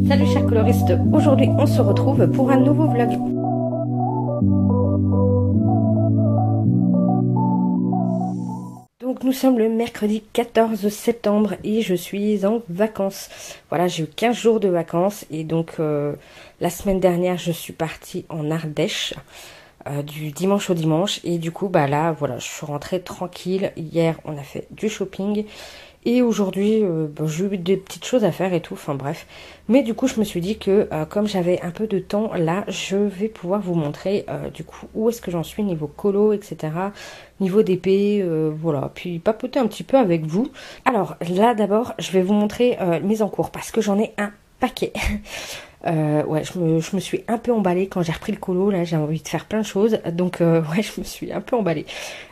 Salut chers coloristes, aujourd'hui on se retrouve pour un nouveau vlog. Donc nous sommes le mercredi 14 septembre et je suis en vacances. Voilà, j'ai eu 15 jours de vacances et donc la semaine dernière je suis partie en Ardèche. Du dimanche au dimanche et du coup bah là voilà je suis rentrée tranquille. Hier on a fait du shopping et aujourd'hui j'ai eu des petites choses à faire et tout, enfin bref, mais du coup je me suis dit que comme j'avais un peu de temps là, je vais pouvoir vous montrer du coup où est-ce que j'en suis niveau colo, etc., niveau d'épée, voilà, puis papoter un petit peu avec vous. Alors là d'abord je vais vous montrer mes encours parce que j'en ai un paquet. Ouais, je me suis un peu emballée quand j'ai repris le colo, là j'ai envie de faire plein de choses, donc ouais je me suis un peu emballée.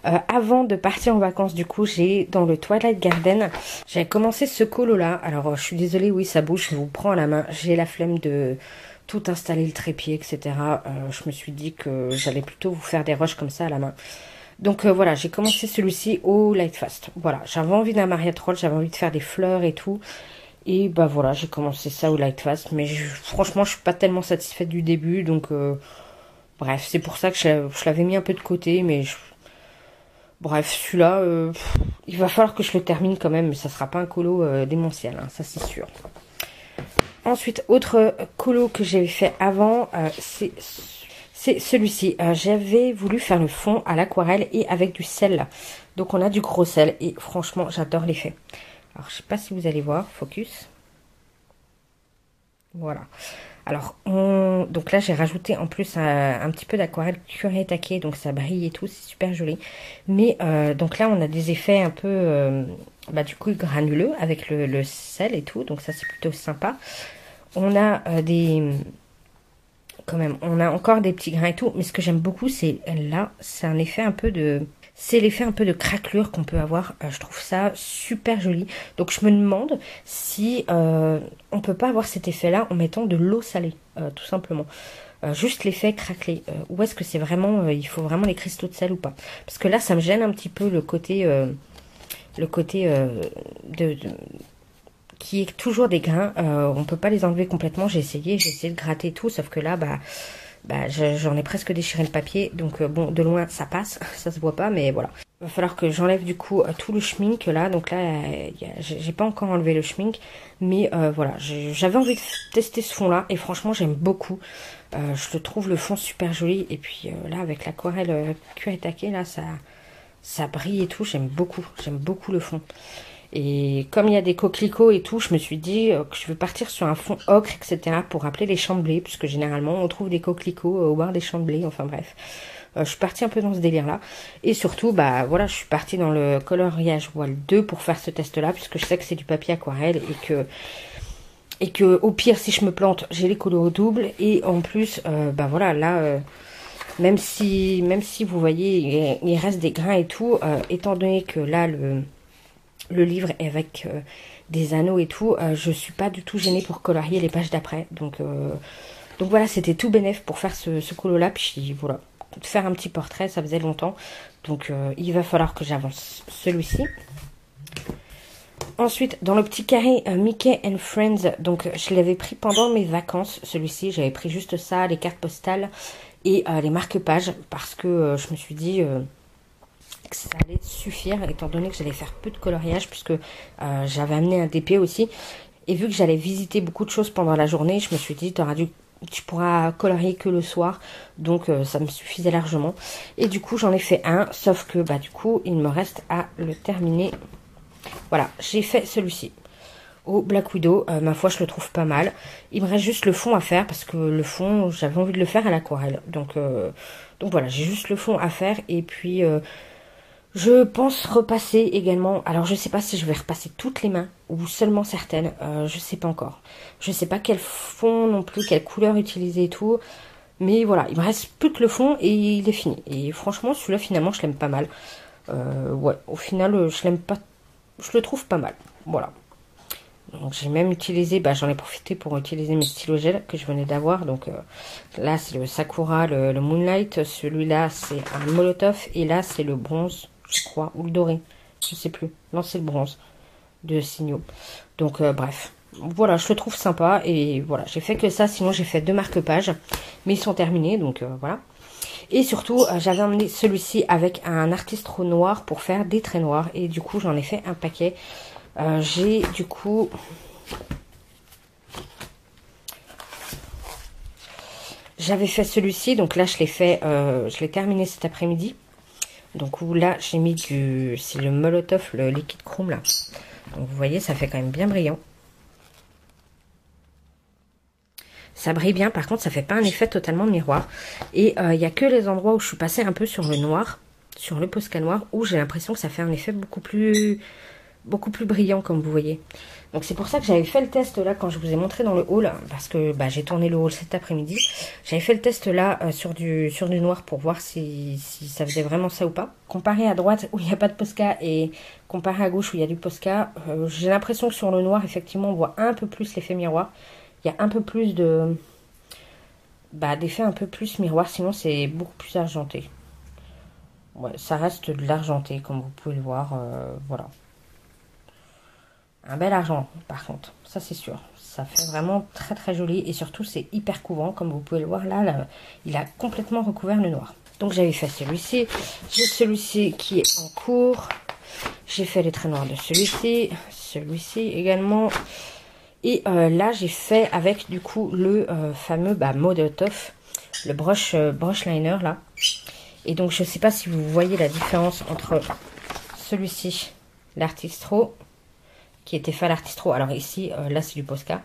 Avant de partir en vacances du coup, j'ai dans le Twilight Garden, j'ai commencé ce colo là, alors je suis désolée, oui ça bouge, je vous prends à la main, j'ai la flemme de tout installer, le trépied, etc. Je me suis dit que j'allais plutôt vous faire des rushs comme ça à la main. Donc voilà, j'ai commencé celui-ci au Lightfast, voilà, j'avais envie d'un Mariette Roll, j'avais envie de faire des fleurs et tout. Et bah voilà, j'ai commencé ça au Lightfast, mais franchement je suis pas tellement satisfaite du début, donc bref, c'est pour ça que je l'avais mis un peu de côté, mais bref, celui-là, il va falloir que je le termine quand même, mais ça sera pas un colo démentiel, hein, ça c'est sûr. Ensuite, autre colo que j'avais fait avant, c'est celui-ci. J'avais voulu faire le fond à l'aquarelle et avec du sel, donc on a du gros sel, et franchement j'adore l'effet. Alors, je sais pas si vous allez voir, focus. Voilà. Alors, donc là, j'ai rajouté en plus un petit peu d'aquarelle cuiré taqué, donc ça brille et tout, c'est super joli. Mais donc là, on a des effets un peu, bah, du coup, granuleux avec le sel et tout, donc ça, c'est plutôt sympa. On a quand même, on a encore des petits grains et tout, mais ce que j'aime beaucoup, c'est là, c'est un effet un peu de... C'est l'effet un peu de craquelure qu'on peut avoir. Je trouve ça super joli. Donc je me demande si on peut pas avoir cet effet-là en mettant de l'eau salée, tout simplement. Juste l'effet craquelé. Ou est-ce que c'est vraiment, il faut vraiment les cristaux de sel ou pas? Parce que là, ça me gêne un petit peu le côté, qui est toujours des grains. On peut pas les enlever complètement. J'ai essayé de gratter tout, sauf que là, j'en ai presque déchiré le papier, donc bon, de loin ça passe, ça se voit pas, mais voilà. Il va falloir que j'enlève du coup tout le schmink là, donc là j'ai pas encore enlevé le schmink, mais voilà, j'avais envie de tester ce fond là, et franchement j'aime beaucoup. Je le trouve le fond super joli, et puis là avec l'aquarelle cuir et taqué là, ça brille et tout, j'aime beaucoup le fond. Et comme il y a des coquelicots et tout, je me suis dit que je vais partir sur un fond ocre, etc. pour rappeler les champs de blé, puisque généralement on trouve des coquelicots au bord des champs de blé, enfin bref. Je suis partie un peu dans ce délire-là. Et surtout, bah voilà, je suis partie dans le coloriage voile 2 pour faire ce test-là, puisque je sais que c'est du papier aquarelle et que au pire, si je me plante, j'ai les colos au double. Et en plus, bah voilà, là... même si vous voyez, il reste des grains et tout, étant donné que là, le livre est avec des anneaux et tout, je suis pas du tout gênée pour colorier les pages d'après. Donc voilà, c'était tout bénef pour faire ce colo là. Puis voilà, faire un petit portrait, ça faisait longtemps. Donc il va falloir que j'avance celui-ci. Ensuite, dans le petit carré Mickey and Friends, donc je l'avais pris pendant mes vacances, celui-ci. J'avais pris juste ça, les cartes postales et les marque-pages, parce que je me suis dit... que ça allait suffire étant donné que j'allais faire peu de coloriage, puisque j'avais amené un DP aussi, et vu que j'allais visiter beaucoup de choses pendant la journée, je me suis dit tu pourras colorier que le soir, donc ça me suffisait largement. Et du coup j'en ai fait un, sauf que bah du coup il me reste à le terminer. Voilà, j'ai fait celui-ci au Black Widow, ma foi je le trouve pas mal. Il me reste juste le fond à faire, parce que le fond j'avais envie de le faire à l'aquarelle, donc voilà, j'ai juste le fond à faire. Et puis je pense repasser également. Alors je sais pas si je vais repasser toutes les mains ou seulement certaines. Je sais pas encore. Je sais pas quel fond non plus, quelle couleur utiliser et tout. Mais voilà, il me reste plus que le fond et il est fini. Et franchement, celui-là finalement, je l'aime pas mal. Ouais, au final, je l'aime pas. Je le trouve pas mal. Voilà. Donc j'ai même utilisé, j'en ai profité pour utiliser mes stylos gel que je venais d'avoir. Donc là c'est le Sakura, le Moonlight. Celui-là c'est un Molotov. Et là c'est le bronze, je crois, ou le doré, je sais plus. Non, c'est le bronze de Signaux. Donc bref, Voilà, je le trouve sympa. Et voilà, j'ai fait que ça. Sinon, j'ai fait 2 marque-pages. Mais ils sont terminés, donc voilà. Et surtout, j'avais emmené celui-ci avec un artistro noir pour faire des traits noirs. Et du coup, j'en ai fait un paquet. J'ai du coup... J'avais fait celui-ci, donc là je l'ai fait, je l'ai terminé cet après-midi. Donc où là j'ai mis du, c'est le Molotov, le liquide chrome là. Donc vous voyez, ça fait quand même bien brillant. Ça brille bien, par contre ça fait pas un effet totalement miroir. Et il n'y a que les endroits où je suis passée un peu sur le noir, sur le Posca noir, où j'ai l'impression que ça fait un effet beaucoup plus brillant comme vous voyez. Donc c'est pour ça que j'avais fait le test là quand je vous ai montré dans le haul, parce que bah, j'ai tourné le haul cet après-midi. J'avais fait le test là sur du noir pour voir si ça faisait vraiment ça ou pas. Comparé à droite où il n'y a pas de Posca et comparé à gauche où il y a du Posca, j'ai l'impression que sur le noir effectivement on voit un peu plus l'effet miroir. Il y a un peu plus de d'effet un peu plus miroir, sinon c'est beaucoup plus argenté. Ouais, ça reste de l'argenté comme vous pouvez le voir, voilà. Un bel argent par contre, ça c'est sûr. Ça fait vraiment très très joli et surtout c'est hyper couvrant comme vous pouvez le voir là, il a complètement recouvert le noir. Donc j'avais fait celui-ci, j'ai celui-ci qui est en cours, j'ai fait les traits noirs de celui-ci également. Et là j'ai fait avec du coup le fameux Molotov, le brush liner là. Et donc je sais pas si vous voyez la différence entre celui-ci, l'artistro, qui était fait à l'artistro. Alors ici, là c'est du Posca.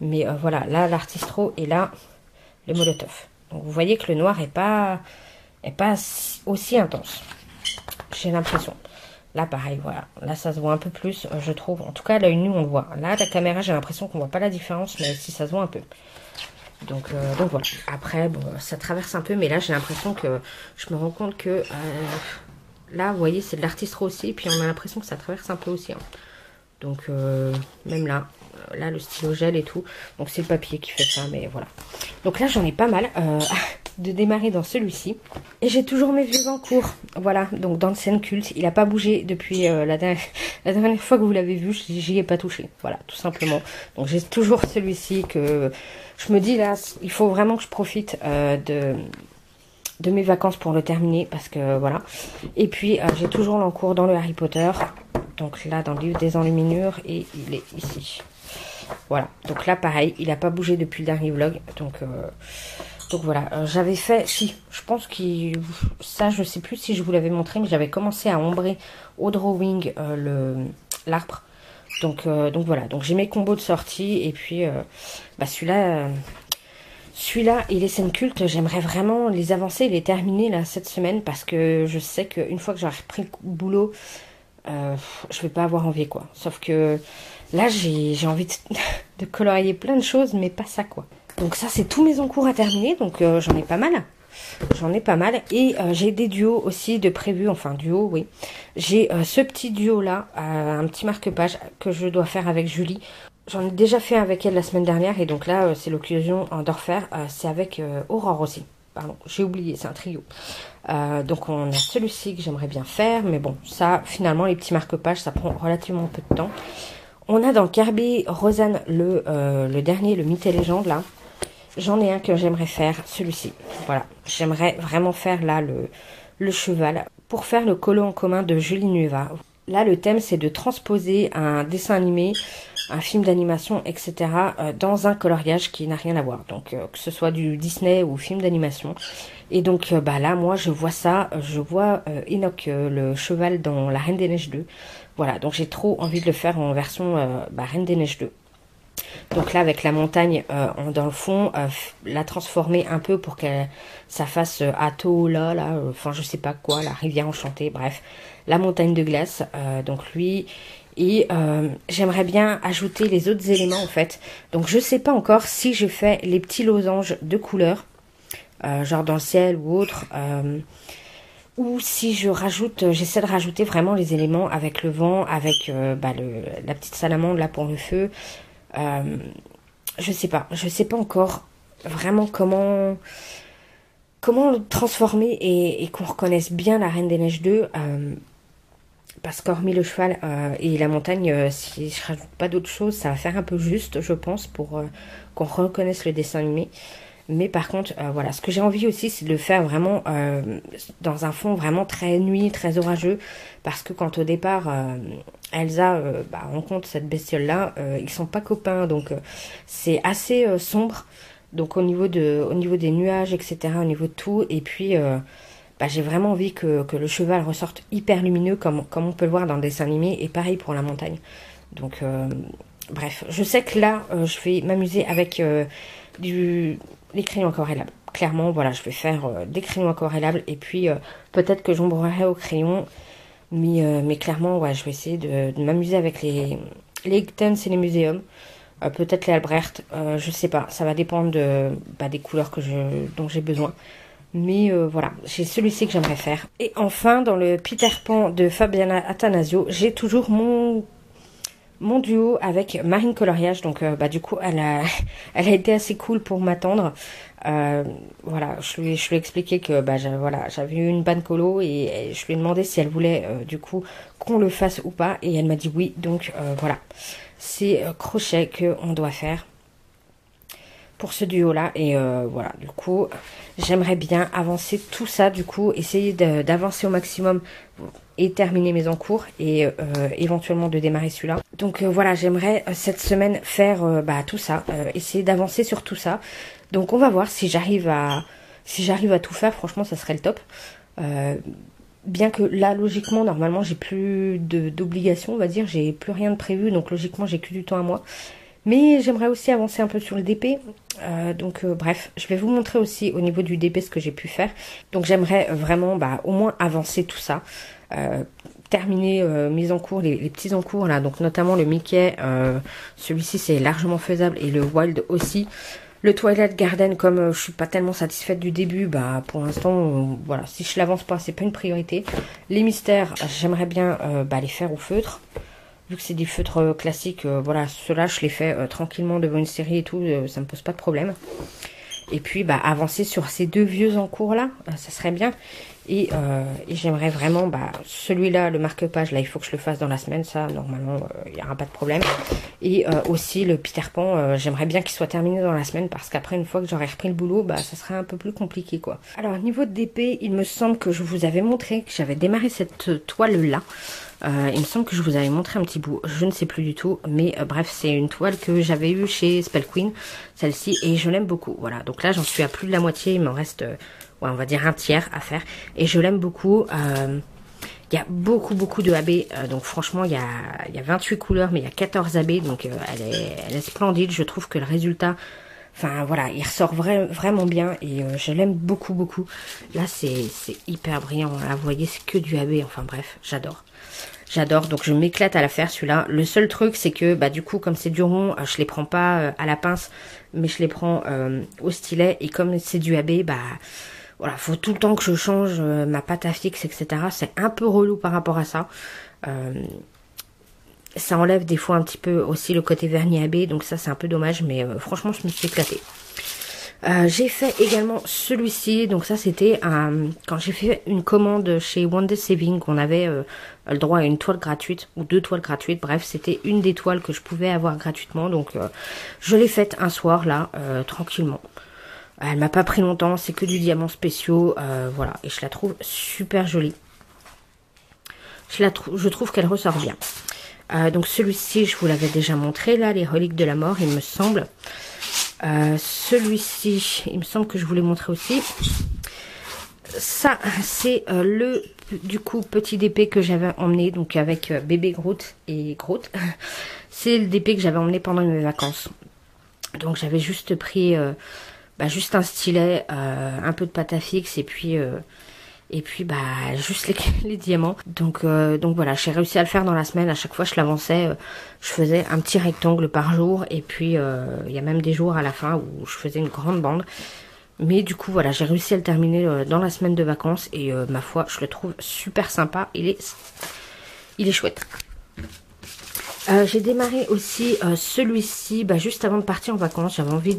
Mais voilà, là l'artistro et là le Molotov. Donc vous voyez que le noir est pas aussi intense. J'ai l'impression. Là pareil, voilà. Là ça se voit un peu plus, je trouve. En tout cas, à l'œil nu on le voit. Là, la caméra, j'ai l'impression qu'on voit pas la différence, mais si ça se voit un peu. Donc voilà. Après, bon, ça traverse un peu, mais là j'ai l'impression que je me rends compte que là, vous voyez, c'est de l'artistro aussi, et puis on a l'impression que ça traverse un peu aussi. Hein. Donc même là, le stylo gel et tout. Donc c'est le papier qui fait ça, mais voilà. Donc là j'en ai pas mal de démarrer dans celui-ci. Et j'ai toujours mes vieux en cours. Voilà, donc dans le scène culte, il n'a pas bougé depuis la dernière fois que vous l'avez vu, j'y ai pas touché. Voilà, tout simplement. Donc j'ai toujours celui-ci que je me dis là, il faut vraiment que je profite de mes vacances pour le terminer parce que voilà. Et puis j'ai toujours l'encours dans le Harry Potter. Donc là dans le livre des enluminures et il est ici. Voilà. Donc là pareil, il n'a pas bougé depuis le dernier vlog. Donc voilà. J'avais fait, si, je pense que ça je sais plus si je vous l'avais montré, mais j'avais commencé à ombrer au drawing l'arbre. Donc voilà. Donc j'ai mes combos de sortie et puis celui-là et les scènes cultes, j'aimerais vraiment les avancer et les terminer là cette semaine parce que je sais qu'une fois que j'aurai repris le boulot, je vais pas avoir envie quoi. Sauf que là j'ai envie de colorier plein de choses, mais pas ça quoi. Donc ça c'est tous mes encours à terminer, donc j'en ai pas mal. J'en ai pas mal et j'ai des duos aussi de prévus, enfin duos oui. J'ai ce petit duo là, un petit marque-page que je dois faire avec Julie. J'en ai déjà fait avec elle la semaine dernière et donc là c'est l'occasion d'en refaire. C'est avec Aurore aussi. Pardon, j'ai oublié, c'est un trio. Donc on a celui-ci que j'aimerais bien faire, mais bon, ça finalement les petits marque-pages ça prend relativement peu de temps. On a dans Kirby Rosanne le dernier, le Mythe et Légende là. J'en ai un que j'aimerais faire, celui-ci. Voilà, j'aimerais vraiment faire là le cheval pour faire le colo en commun de Julie Nueva. Là le thème c'est de transposer un dessin animé, un film d'animation, etc. Dans un coloriage qui n'a rien à voir. Donc que ce soit du Disney ou film d'animation. Et donc là moi je vois ça, je vois Enoch le cheval dans La Reine des Neiges 2. Voilà, donc j'ai trop envie de le faire en version Reine des Neiges 2. Donc là avec la montagne dans le fond, la transformer un peu pour que ça fasse Atola, là, enfin je sais pas quoi, la rivière enchantée, bref, la montagne de glace, donc lui. Et j'aimerais bien ajouter les autres éléments en fait. Donc je sais pas encore si je fais les petits losanges de couleurs, genre dans le ciel ou autre, ou si je rajoute, j'essaie de rajouter vraiment les éléments avec le vent, avec la petite salamandre là pour le feu. Je sais pas encore vraiment comment le transformer et qu'on reconnaisse bien la Reine des Neiges 2. parce qu'hormis le cheval et la montagne, si je rajoute pas d'autres choses, ça va faire un peu juste, je pense, pour qu'on reconnaisse le dessin animé. Mais par contre, voilà, ce que j'ai envie aussi, c'est de le faire vraiment dans un fond vraiment très nuit, très orageux. Parce que quand au départ, Elsa rencontre cette bestiole-là, ils sont pas copains. Donc c'est assez sombre. Donc au niveau des nuages, etc., au niveau de tout. Et puis, j'ai vraiment envie que le cheval ressorte hyper lumineux, comme on peut le voir dans le dessin animé. Et pareil pour la montagne. Donc, bref, je sais que là, je vais m'amuser avec les crayons aquarellables. Clairement, voilà, je vais faire des crayons aquarellables et puis peut-être que j'ombrerai au crayon. Mais clairement, ouais, je vais essayer de m'amuser avec les Ictons et les muséums. Peut-être les Albrecht, je sais pas. Ça va dépendre des couleurs dont j'ai besoin. Mais voilà, c'est celui-ci que j'aimerais faire. Et enfin, dans le Peter Pan de Fabiana Attanasio, j'ai toujours mon duo avec Marine Coloriage. Donc du coup elle a été assez cool pour m'attendre. Voilà, je lui ai expliqué que j'avais eu une banne colo et je lui ai demandé si elle voulait du coup qu'on le fasse ou pas, et elle m'a dit oui. Donc voilà, c'est crochet que on doit faire pour ce duo là. Et voilà, du coup j'aimerais bien avancer tout ça, du coup essayer d'avancer au maximum et terminer mes encours et éventuellement de démarrer celui-là. Donc voilà, j'aimerais cette semaine faire tout ça, essayer d'avancer sur tout ça. Donc on va voir si j'arrive à tout faire. Franchement, ça serait le top. Bien que là, logiquement, normalement, j'ai plus d'obligations, on va dire, j'ai plus rien de prévu, donc logiquement, j'ai que du temps à moi. Mais j'aimerais aussi avancer un peu sur le DP. Donc bref, je vais vous montrer aussi au niveau du DP ce que j'ai pu faire. Donc j'aimerais vraiment au moins avancer tout ça. Terminer mes encours, les petits encours là, donc notamment le Mickey, celui-ci c'est largement faisable, et le Wild aussi. Le Twilight Garden, comme je suis pas tellement satisfaite du début, pour l'instant, voilà, si je l'avance pas, c'est pas une priorité. Les mystères, j'aimerais bien les faire au feutre. Vu que c'est des feutres classiques, voilà, ceux-là je les fais tranquillement devant une série et tout, ça me pose pas de problème. Et puis avancer sur ces deux vieux encours là, ça serait bien. Et j'aimerais vraiment celui-là, le marque-page là, il faut que je le fasse dans la semaine, ça normalement il n'y aura pas de problème. Et aussi le Peter Pan, j'aimerais bien qu'il soit terminé dans la semaine, parce qu'après une fois que j'aurai repris le boulot, ça serait un peu plus compliqué quoi. Alors niveau de DP, il me semble que je vous avais montré que j'avais démarré cette toile là. Il me semble que je vous avais montré un petit bout, je ne sais plus du tout, mais bref, c'est une toile que j'avais eue chez Spell Queen, celle-ci, et je l'aime beaucoup. Voilà, donc là j'en suis à plus de la moitié, il m'en reste, on va dire un tiers à faire, et je l'aime beaucoup. Il y a beaucoup de AB, donc franchement il y a 28 couleurs, mais il y a 14 AB, donc elle est splendide. Je trouve que le résultat, enfin voilà, il ressort vraiment bien, et je l'aime beaucoup. Là c'est hyper brillant, là vous voyez, c'est que du AB, enfin bref, j'adore. Donc je m'éclate à la faire celui-là. Le seul truc c'est que du coup comme c'est du rond, je les prends pas à la pince, mais je les prends au stylet, et comme c'est du AB, voilà, faut tout le temps que je change ma pâte à fixe, etc. C'est un peu relou par rapport à ça. Ça enlève des fois un petit peu aussi le côté vernis AB, donc ça c'est un peu dommage, mais franchement je me suis éclatée. J'ai fait également celui-ci, donc ça c'était quand j'ai fait une commande chez One Day Saving, on avait le droit à une toile gratuite, ou 2 toiles gratuites, bref c'était une des toiles que je pouvais avoir gratuitement, donc je l'ai faite un soir là, tranquillement. Elle m'a pas pris longtemps, c'est que du diamant spéciaux, voilà, et je la trouve super jolie. Je trouve qu'elle ressort bien. Donc celui-ci, je vous l'avais déjà montré, là, les reliques de la mort, il me semble. Celui-ci, il me semble que je vous l'ai montré aussi. Ça, c'est du coup, petit DP que j'avais emmené, donc avec bébé Groot et Groot. C'est le DP que j'avais emmené pendant mes vacances. Donc j'avais juste pris juste un stylet, un peu de pâte à fixe, et puis juste les diamants. Donc voilà, j'ai réussi à le faire dans la semaine. À chaque fois je l'avançais, je faisais un petit rectangle par jour, et puis il y a même des jours à la fin où je faisais une grande bande. Mais du coup voilà, j'ai réussi à le terminer dans la semaine de vacances, et ma foi, je le trouve super sympa. Il est chouette. J'ai démarré aussi celui-ci juste avant de partir en vacances. J'avais envie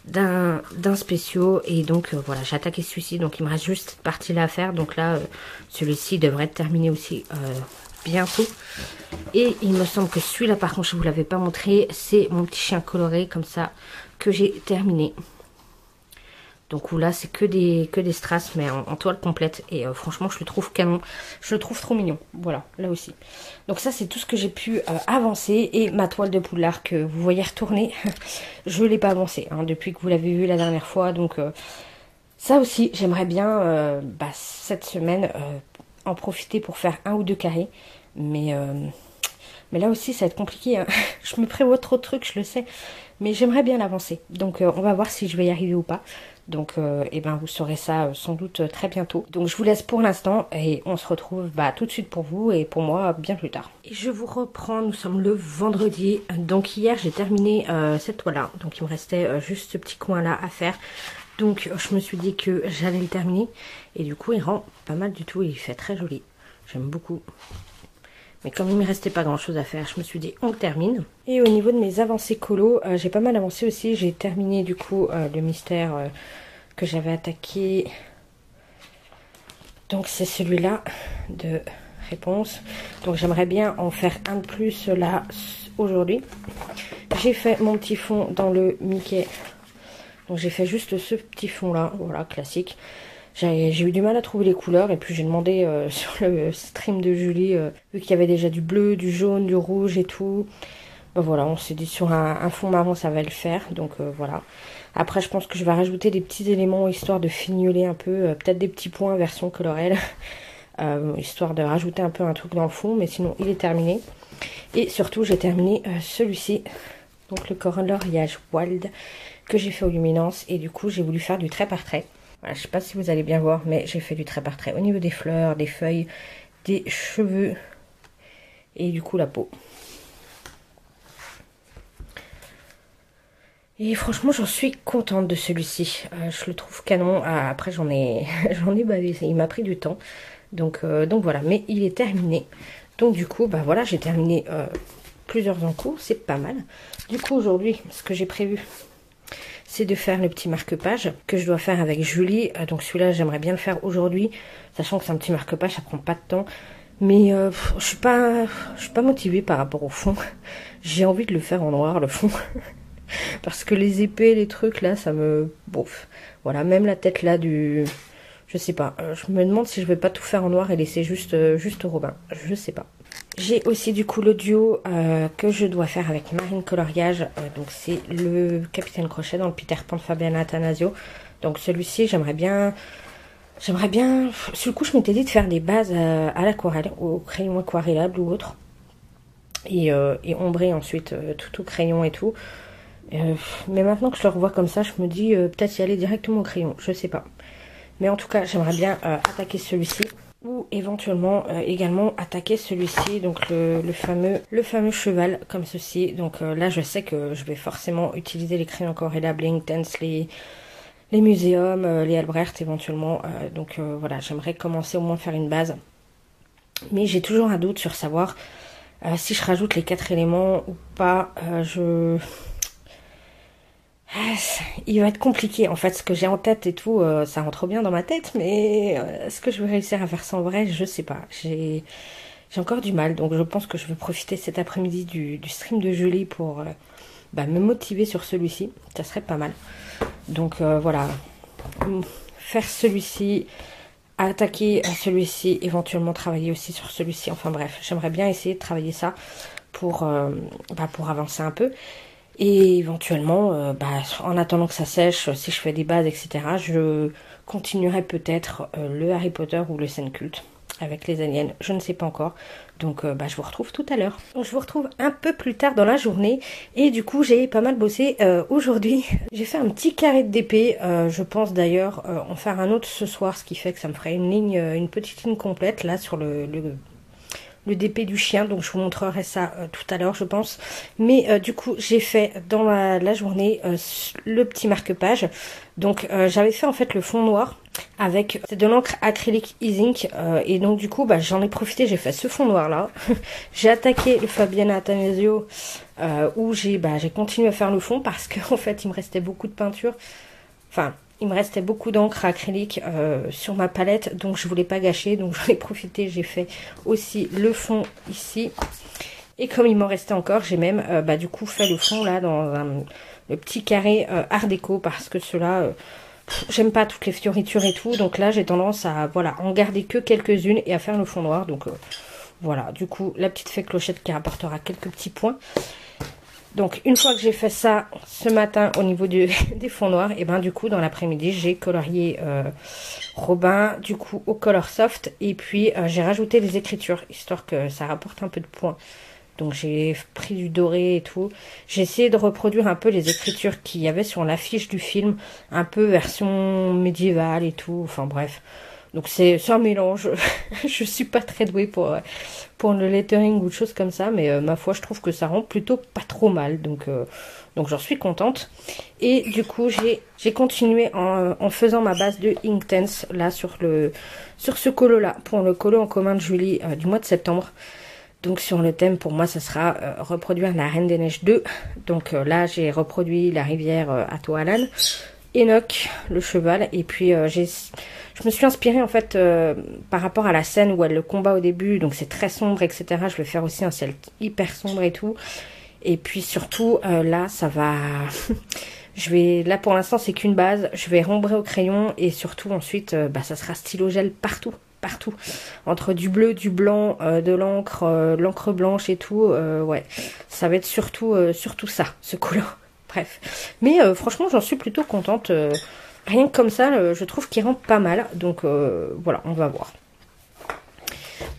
d'un spéciaux. Et donc voilà, j'ai attaqué celui-ci. Donc il me reste juste cette partie-là à faire. Donc là, celui-ci devrait être terminé aussi bientôt. Et il me semble que celui-là, par contre, je ne vous l'avais pas montré. C'est mon petit chien coloré comme ça que j'ai terminé. Donc là, c'est que des strass, mais en toile complète. Et franchement, je le trouve canon. Je le trouve trop mignon. Voilà, là aussi. Donc ça, c'est tout ce que j'ai pu avancer. Et ma toile de poudlard que vous voyez retourner, je ne l'ai pas avancée hein, depuis que vous l'avez vu la dernière fois. Donc ça aussi, j'aimerais bien cette semaine en profiter pour faire 1 ou 2 carrés. Mais là aussi, ça va être compliqué. Hein. Je me prévois trop de trucs, je le sais. Mais j'aimerais bien l'avancer. Donc on va voir si je vais y arriver ou pas. Donc vous saurez ça sans doute très bientôt. Donc je vous laisse pour l'instant et on se retrouve tout de suite pour vous et pour moi bien plus tard. Et je vous reprends, nous sommes le vendredi. Donc hier j'ai terminé cette toile-là. Donc il me restait juste ce petit coin-là à faire. Donc je me suis dit que j'allais le terminer. Et du coup il rend pas mal du tout et il fait très joli. J'aime beaucoup. Mais comme il ne me restait pas grand chose à faire, je me suis dit on le termine. Et au niveau de mes avancées colo, j'ai pas mal avancé aussi. J'ai terminé du coup le mystère que j'avais attaqué. Donc c'est celui-là de réponse. Donc j'aimerais bien en faire un de plus là aujourd'hui. J'ai fait mon petit fond dans le Mickey. Donc j'ai fait juste ce petit fond là, voilà, classique. J'ai eu du mal à trouver les couleurs et puis j'ai demandé sur le stream de Julie, vu qu'il y avait déjà du bleu, du jaune, du rouge et tout. Voilà, on s'est dit sur un fond marron ça va le faire, donc voilà. Après je pense que je vais rajouter des petits éléments histoire de fignoler un peu, peut-être des petits points version colorelle, histoire de rajouter un peu un truc dans le fond, mais sinon il est terminé. Et surtout j'ai terminé celui-ci, donc le coloriage Wild que j'ai fait aux luminances et du coup j'ai voulu faire du trait par trait. Voilà, je sais pas si vous allez bien voir, mais j'ai fait du trait par trait au niveau des fleurs, des feuilles, des cheveux et du coup la peau. Et franchement, j'en suis contente de celui-ci. Je le trouve canon. Après, j'en ai bavé. Il m'a pris du temps. Donc voilà, mais il est terminé. Donc du coup, voilà, j'ai terminé plusieurs en cours. C'est pas mal. Du coup, aujourd'hui, ce que j'ai prévu, c'est de faire le petit marque-page que je dois faire avec Julie. Donc celui-là, j'aimerais bien le faire aujourd'hui, sachant que c'est un petit marque-page, ça prend pas de temps. Mais je suis pas motivée par rapport au fond. J'ai envie de le faire en noir, le fond. Parce que les épées, les trucs là, ça me... Bouf. Voilà, même la tête là du... Je sais pas. Je me demande si je vais pas tout faire en noir et laisser juste Robin. Je sais pas. J'ai aussi du coup le duo que je dois faire avec Marine Coloriage. Donc c'est le Capitaine Crochet dans le Peter Pan de Fabiana Attanasio. Donc celui-ci j'aimerais bien... Sur le coup je m'étais dit de faire des bases à l'aquarelle, au crayon aquarellable ou autre. Et ombrer ensuite tout au crayon et tout. Mais maintenant que je le revois comme ça, je me dis peut-être y aller directement au crayon. Je sais pas. Mais en tout cas j'aimerais bien attaquer celui-ci. Ou éventuellement également attaquer celui-ci, donc le fameux cheval comme ceci. Donc là je sais que je vais forcément utiliser les crayons aquarellables, les Inktense, les muséums, les Albrecht éventuellement. Donc voilà, j'aimerais commencer au moins à faire une base. Mais j'ai toujours un doute sur savoir si je rajoute les 4 éléments ou pas. Il va être compliqué en fait, ce que j'ai en tête et tout, ça rentre bien dans ma tête, mais est-ce que je vais réussir à faire ça en vrai? Je sais pas, j'ai encore du mal, donc je pense que je vais profiter cet après-midi du stream de Julie pour me motiver sur celui-ci, ça serait pas mal. Donc voilà, faire celui-ci, attaquer celui-ci, éventuellement travailler aussi sur celui-ci, enfin bref, j'aimerais bien essayer de travailler ça pour avancer un peu. Et éventuellement, en attendant que ça sèche, si je fais des bases, etc., je continuerai peut-être le Harry Potter ou le scène culte avec les aliens, je ne sais pas encore. Donc je vous retrouve tout à l'heure. Je vous retrouve un peu plus tard dans la journée. Et du coup, j'ai pas mal bossé aujourd'hui. J'ai fait un petit carré d'épée. Je pense d'ailleurs en faire un autre ce soir, ce qui fait que ça me ferait une petite ligne complète là sur le le DP du chien, donc je vous montrerai ça tout à l'heure je pense. Mais du coup j'ai fait dans la journée le petit marque-page. Donc j'avais fait en fait le fond noir avec de l'encre acrylique e-ink et donc du coup bah, j'en ai profité, j'ai fait ce fond noir là. J'ai attaqué le Fabienne Attanasio où j'ai continué à faire le fond parce qu'en fait il me restait beaucoup de peinture. Enfin, il me restait beaucoup d'encre acrylique sur ma palette, donc je voulais pas gâcher, donc j'en ai profité, j'ai fait aussi le fond ici. Et comme il m'en restait encore, j'ai même du coup fait le fond là dans le petit carré art déco parce que cela, j'aime pas toutes les fioritures et tout, donc là j'ai tendance à voilà en garder que quelques-unes et à faire le fond noir. Donc voilà, du coup la petite fée clochette qui rapportera quelques petits points. Donc une fois que j'ai fait ça ce matin au niveau des fonds noirs, et ben du coup dans l'après-midi j'ai colorié Robin du coup au Color Soft et puis j'ai rajouté les écritures histoire que ça rapporte un peu de points. Donc j'ai pris du doré et tout. J'ai essayé de reproduire un peu les écritures qu'il y avait sur l'affiche du film, un peu version médiévale et tout, enfin bref. Donc c'est un mélange. Je suis pas très douée pour le lettering ou de choses comme ça, mais ma foi je trouve que ça rend plutôt pas trop mal, donc j'en suis contente. Et du coup j'ai continué en faisant ma base de Inktense là sur ce colo là, pour le colo en commun de Julie du mois de septembre. Donc sur le thème pour moi ça sera reproduire la Reine des Neiges 2. Donc là j'ai reproduit la rivière à Toalan, Enoch le cheval, et puis je me suis inspirée en fait par rapport à la scène où elle le combat au début, donc c'est très sombre etc. Je vais faire aussi un ciel hyper sombre et tout. Et puis surtout là ça va là pour l'instant c'est qu'une base, je vais rombrer au crayon et surtout ensuite ça sera stylo gel partout, entre du bleu, du blanc, de l'encre blanche et tout. Ouais, ça va être surtout ça, ce colo. Bref, mais franchement j'en suis plutôt contente. Rien que comme ça, je trouve qu'il rend pas mal. Donc voilà, on va voir.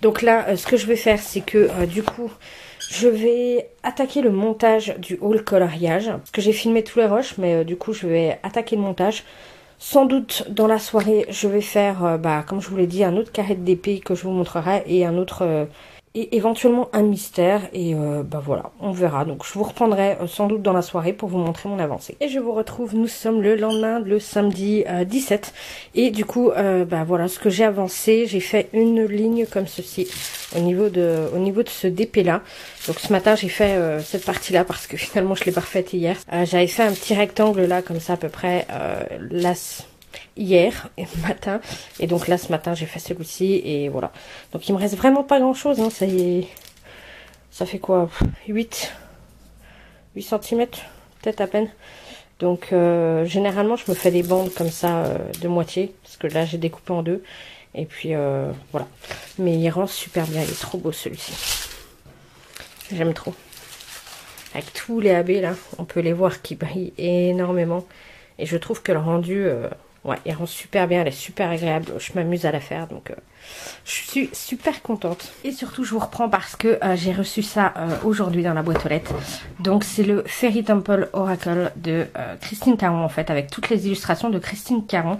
Donc là, ce que je vais faire, c'est que du coup, je vais attaquer le montage du haul coloriage. Parce que j'ai filmé tous les rushs, mais du coup, je vais attaquer le montage. Sans doute, dans la soirée, je vais faire, comme je vous l'ai dit, un autre carré de DP que je vous montrerai. Et un autre... et éventuellement un mystère, et voilà, on verra. Donc je vous reprendrai sans doute dans la soirée pour vous montrer mon avancée. Et je vous retrouve, nous sommes le lendemain, le samedi 17, et du coup voilà ce que j'ai avancé. J'ai fait une ligne comme ceci au niveau de ce DP là. Donc ce matin j'ai fait cette partie là parce que finalement je l'ai pas refaite hier. J'avais fait un petit rectangle là comme ça à peu près là hier et matin, et donc là ce matin j'ai fait celui-ci, et voilà. Donc il me reste vraiment pas grand chose, hein. Ça y est, ça fait quoi, 8 cm peut-être à peine. Donc généralement je me fais des bandes comme ça de moitié, parce que là j'ai découpé en deux, et puis voilà. Mais il rend super bien, il est trop beau celui-ci, j'aime trop. Avec tous les AB là, on peut les voir qui brillent énormément, et je trouve que le rendu ouais, il rend super bien, elle est super agréable, je m'amuse à la faire, donc je suis super contente. Et surtout je vous reprends parce que j'ai reçu ça aujourd'hui dans la boîte aux lettres. Donc c'est le Fairy Temple Oracle de Christine Caron en fait, avec toutes les illustrations de Christine Caron.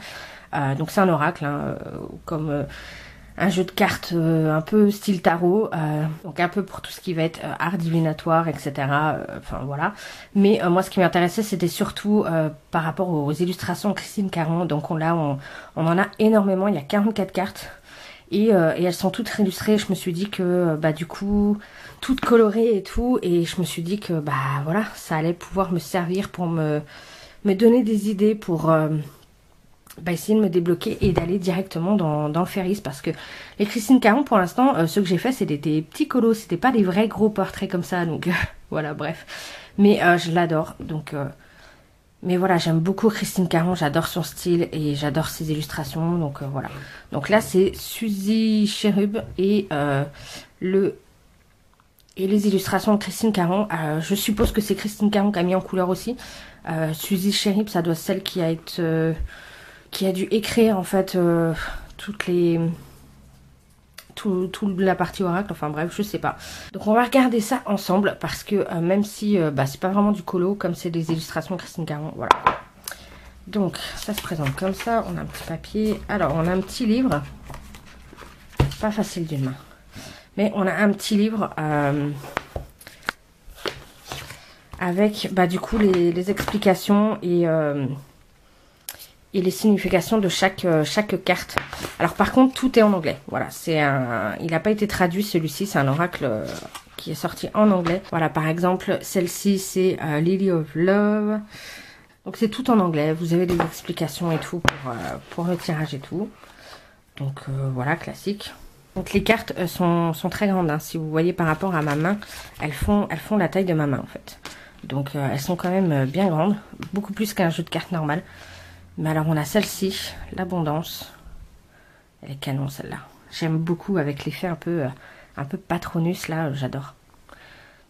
Donc c'est un oracle, hein, comme un jeu de cartes un peu style tarot, donc un peu pour tout ce qui va être art divinatoire, etc. Enfin voilà. Mais moi ce qui m'intéressait c'était surtout par rapport aux illustrations de Christine Caron. Donc on en a énormément, il y a 44 cartes. Et elles sont toutes illustrées. Je me suis dit que du coup toutes colorées et tout, et je me suis dit que voilà, ça allait pouvoir me servir pour me donner des idées pour essayer de me débloquer et d'aller directement dans le Ferris, parce que les Christine Caron pour l'instant ce que j'ai fait c'était des petits colos, c'était pas des vrais gros portraits comme ça, donc voilà, bref, mais je l'adore, donc mais voilà, j'aime beaucoup Christine Caron, j'adore son style et j'adore ses illustrations, donc voilà. Donc là c'est Suzy Cherub et les illustrations de Christine Caron. Je suppose que c'est Christine Caron qui a mis en couleur aussi. Suzy Cherub, ça doit être celle qui a dû écrire en fait toute la partie oracle, enfin bref, je sais pas. Donc on va regarder ça ensemble parce que même si c'est pas vraiment du colo comme c'est des illustrations de Christine Caron, voilà. Donc ça se présente comme ça, on a un petit papier, alors on a un petit livre, pas facile d'une main. Mais on a un petit livre avec bah, du coup les explications et les significations de chaque carte. Alors par contre, tout est en anglais. Voilà, il n'a pas été traduit celui-ci, c'est un oracle qui est sorti en anglais. Voilà, par exemple, celle-ci c'est Lily of Love. Donc c'est tout en anglais, vous avez des explications et tout pour le tirage et tout. Donc voilà, classique. Donc les cartes sont très grandes, hein. Si vous voyez par rapport à ma main, elles font la taille de ma main en fait. Donc elles sont quand même bien grandes, beaucoup plus qu'un jeu de cartes normal. Mais alors on a celle-ci, l'abondance. Elle est canon celle-là. J'aime beaucoup avec l'effet un peu Patronus là, j'adore.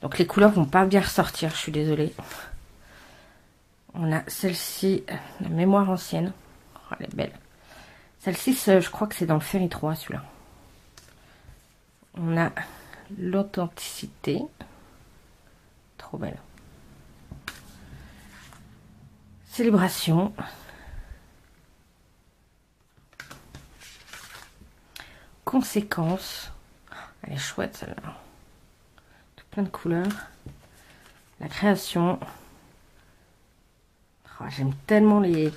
Donc les couleurs vont pas bien ressortir, je suis désolée. On a celle-ci, la mémoire ancienne. Oh, elle est belle. Celle-ci, je crois que c'est dans le Ferry 3, celui-là. On a l'authenticité. Trop belle. Célébration. Conséquence. Elle est chouette, celle-là. Tout plein de couleurs. La création. Oh, j'aime tellement les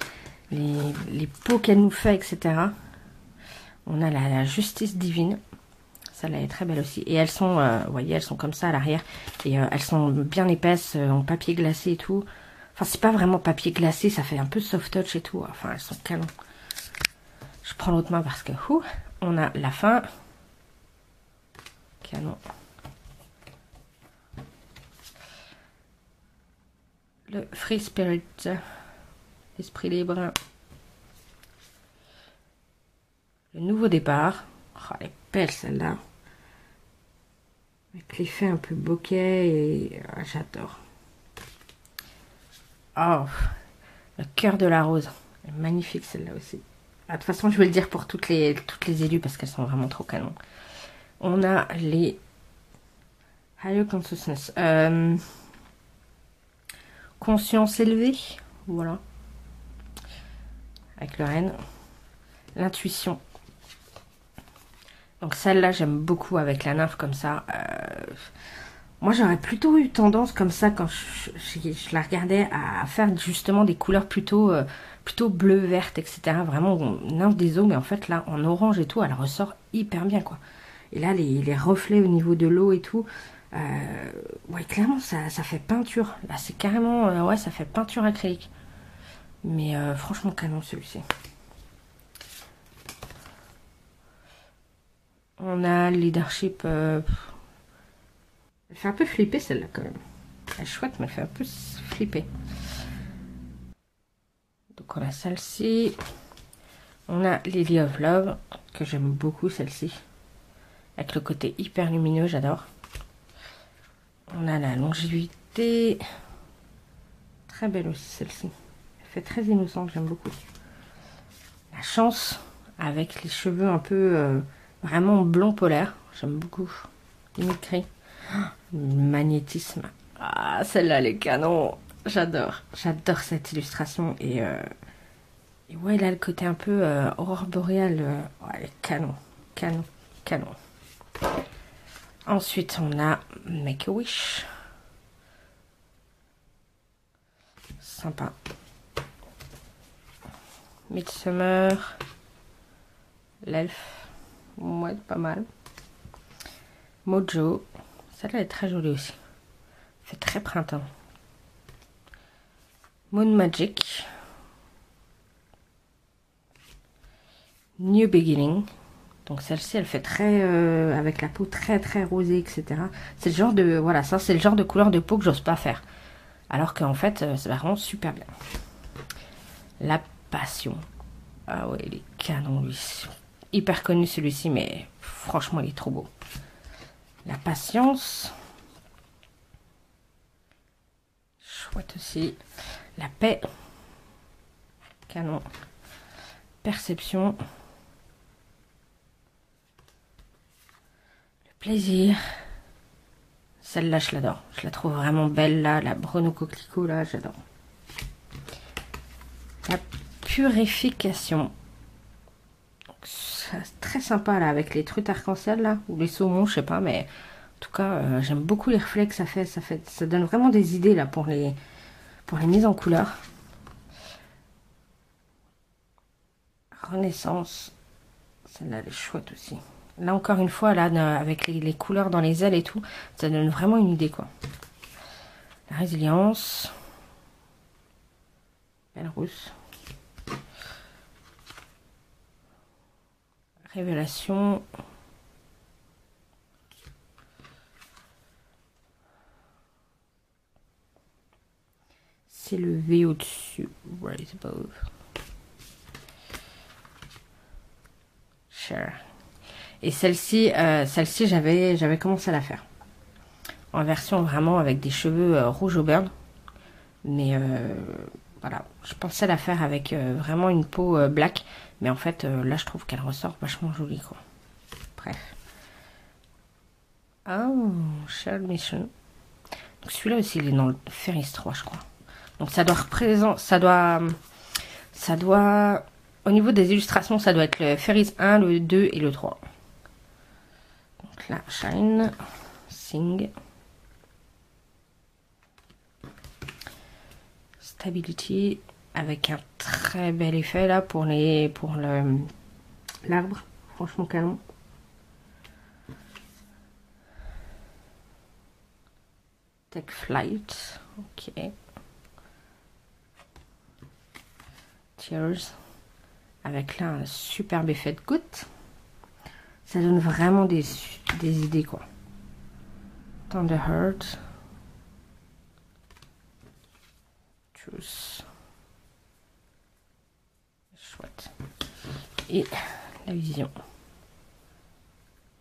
peaux qu'elle nous fait, etc. On a la justice divine. Celle-là est très belle aussi. Et elles sont, vous voyez, elles sont comme ça à l'arrière. Et elles sont bien épaisses, en papier glacé et tout. Enfin, c'est pas vraiment papier glacé, ça fait un peu soft touch et tout. Enfin, elles sont canon. Je prends l'autre main parce que, on a la fin. Canon. Le Free Spirit. Esprit libre. Le nouveau départ. Oh, elle est belle celle-là. Avec l'effet un peu bokeh et j'adore. Oh, le cœur de la rose. Elle est magnifique celle-là aussi. Ah, de toute façon, je vais le dire pour toutes les élus parce qu'elles sont vraiment trop canon. On a les Higher Consciousness. Conscience élevée. Voilà. Avec le renne. L'intuition. Donc celle-là, j'aime beaucoup avec la nymphe comme ça. Moi, j'aurais plutôt eu tendance comme ça quand je la regardais à faire justement des couleurs plutôt bleu, verte, etc. Vraiment nymphe des eaux, mais en fait là, en orange et tout, elle ressort hyper bien quoi. Et là, les reflets au niveau de l'eau et tout, ouais, clairement, ça fait peinture. Là, c'est carrément, ouais, ça fait peinture acrylique. Mais franchement, canon celui-ci. On a leadership. Elle fait un peu flipper celle-là quand même. Elle est chouette, mais elle fait un peu flipper. Donc on a celle-ci. On a Lily of Love, que j'aime beaucoup celle-ci. Avec le côté hyper lumineux, j'adore. On a la longévité. Très belle aussi celle-ci. Elle fait très innocente, j'aime beaucoup. La chance, avec les cheveux un peu vraiment blond polaire. J'aime beaucoup. Limite gris. Le magnétisme. Ah, celle-là, les canons. J'adore. J'adore cette illustration. Et ouais, là, le côté un peu aurore boréale. Ouais, les canons. Canon. Canon. Ensuite, on a Make a Wish. Sympa. Midsummer. L'elfe. Ouais, pas mal. Mojo. Celle-là est très jolie aussi. Fait très printemps. Moon Magic. New Beginning. Donc celle-ci, elle fait très avec la peau très très rosée, etc. C'est le genre de voilà, ça c'est le genre de couleur de peau que j'ose pas faire. Alors qu'en fait, c'est vraiment super bien. La passion. Ah ouais, il est canon lui. Hyper connu celui-ci, mais franchement, il est trop beau. La patience. Chouette aussi. La paix. Canon. Perception. Le plaisir. Celle-là, je l'adore. Je la trouve vraiment belle, là. La Bruno Coquelicot, là, j'adore. La purification. très sympa là avec les trucs arc-en-ciel là, ou les saumons, je sais pas, mais en tout cas j'aime beaucoup les reflets que ça fait. Ça donne vraiment des idées là pour les mises en couleur. Renaissance, celle-là elle est chouette aussi. Là encore une fois, là avec les couleurs dans les ailes et tout, ça donne vraiment une idée quoi. La résilience, belle rousse. Révélation. C'est le V au-dessus. Right above. Share. Et celle-ci, j'avais commencé à la faire. En version vraiment avec des cheveux rouge au beurre. Mais voilà, je pensais la faire avec vraiment une peau black. Mais en fait, là, je trouve qu'elle ressort vachement jolie, quoi. Bref. Oh, Shell Mission. Donc celui-là aussi, il est dans le Ferris 3, je crois. Donc ça doit représenter, ça doit, au niveau des illustrations, ça doit être le Ferris 1, le 2 et le 3. Donc là, Shine, Sing. Stability, avec un très bel effet là pour l'arbre, franchement canon. Take Flight, ok. Tears, avec là un superbe effet de goutte. Ça donne vraiment des idées quoi. Tender Heart. Truth. Chouette. Et la vision.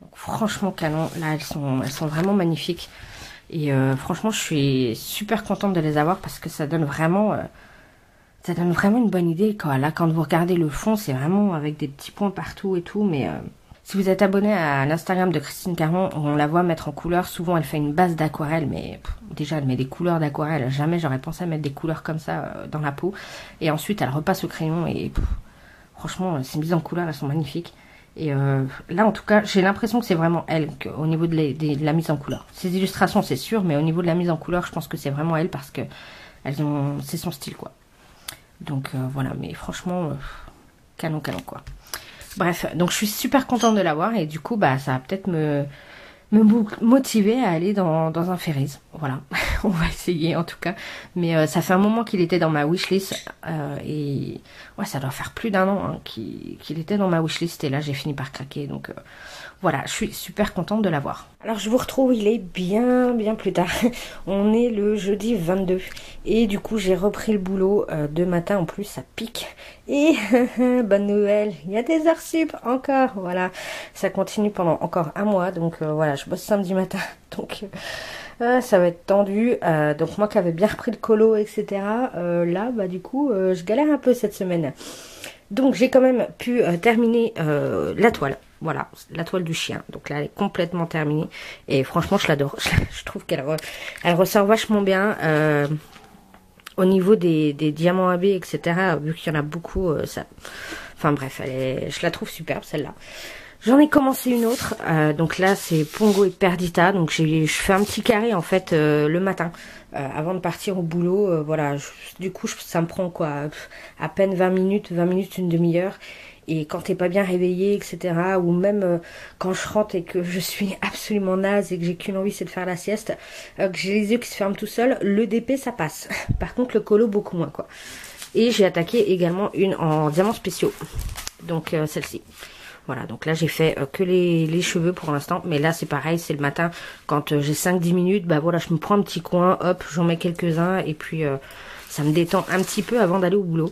Donc, franchement canon. Là elles sont vraiment magnifiques. Et franchement je suis super contente de les avoir parce que ça donne vraiment une bonne idée quoi. Là quand vous regardez le fond c'est vraiment avec des petits points partout et tout. Mais si vous êtes abonné à l'Instagram de Christine Caron, on la voit mettre en couleur. Souvent elle fait une base d'aquarelle, mais déjà elle met des couleurs d'aquarelle. Jamais j'aurais pensé à mettre des couleurs comme ça dans la peau. Et ensuite elle repasse au crayon et franchement ces mises en couleur elles sont magnifiques. Et là en tout cas j'ai l'impression que c'est vraiment elle au niveau de la mise en couleur. Ces illustrations c'est sûr, mais au niveau de la mise en couleur je pense que c'est vraiment elle parce que c'est son style quoi. Donc voilà, mais franchement canon quoi. Bref, donc je suis super contente de l'avoir et du coup bah ça va peut-être me motiver à aller dans un Ferris. Voilà, on va essayer en tout cas. Mais ça fait un moment qu'il était dans ma wishlist et ouais ça doit faire plus d'1 an hein, qu'il était dans ma wishlist et là j'ai fini par craquer. Donc voilà, je suis super contente de l'avoir. Alors je vous retrouve, il est bien plus tard. On est le jeudi 22 et du coup j'ai repris le boulot de matin en plus, ça pique. Et bonne nouvelle, il y a des heures sup encore, voilà. Ça continue pendant encore un mois, donc voilà, je bosse samedi matin, donc ça va être tendu. Donc moi qui avais bien repris le colo, etc. Là, bah du coup, je galère un peu cette semaine. Donc j'ai quand même pu terminer la toile. Voilà, la toile du chien. Donc là, elle est complètement terminée. Et franchement, je l'adore. Je trouve qu'elle ressort vachement bien. Au niveau des diamants AB, etc. Vu qu'il y en a beaucoup, ça... Enfin bref, je la trouve superbe, celle-là. J'en ai commencé une autre. Donc là, c'est Pongo et Perdita. Donc je fais un petit carré, en fait, le matin. Avant de partir au boulot. Voilà, du coup, ça me prend quoi à peine 20 minutes, une demi-heure. Et quand t'es pas bien réveillé, etc. Ou même quand je rentre et que je suis absolument naze et que j'ai qu'une envie, c'est de faire la sieste, que j'ai les yeux qui se ferment tout seuls, le DP ça passe. Par contre le colo beaucoup moins quoi. Et j'ai attaqué également une en diamants spéciaux. Donc celle-ci. Voilà, donc là j'ai fait que les cheveux pour l'instant. Mais là c'est pareil, c'est le matin. Quand j'ai 5-10 minutes, bah voilà, je me prends un petit coin, hop, j'en mets quelques-uns. Et puis ça me détend un petit peu avant d'aller au boulot.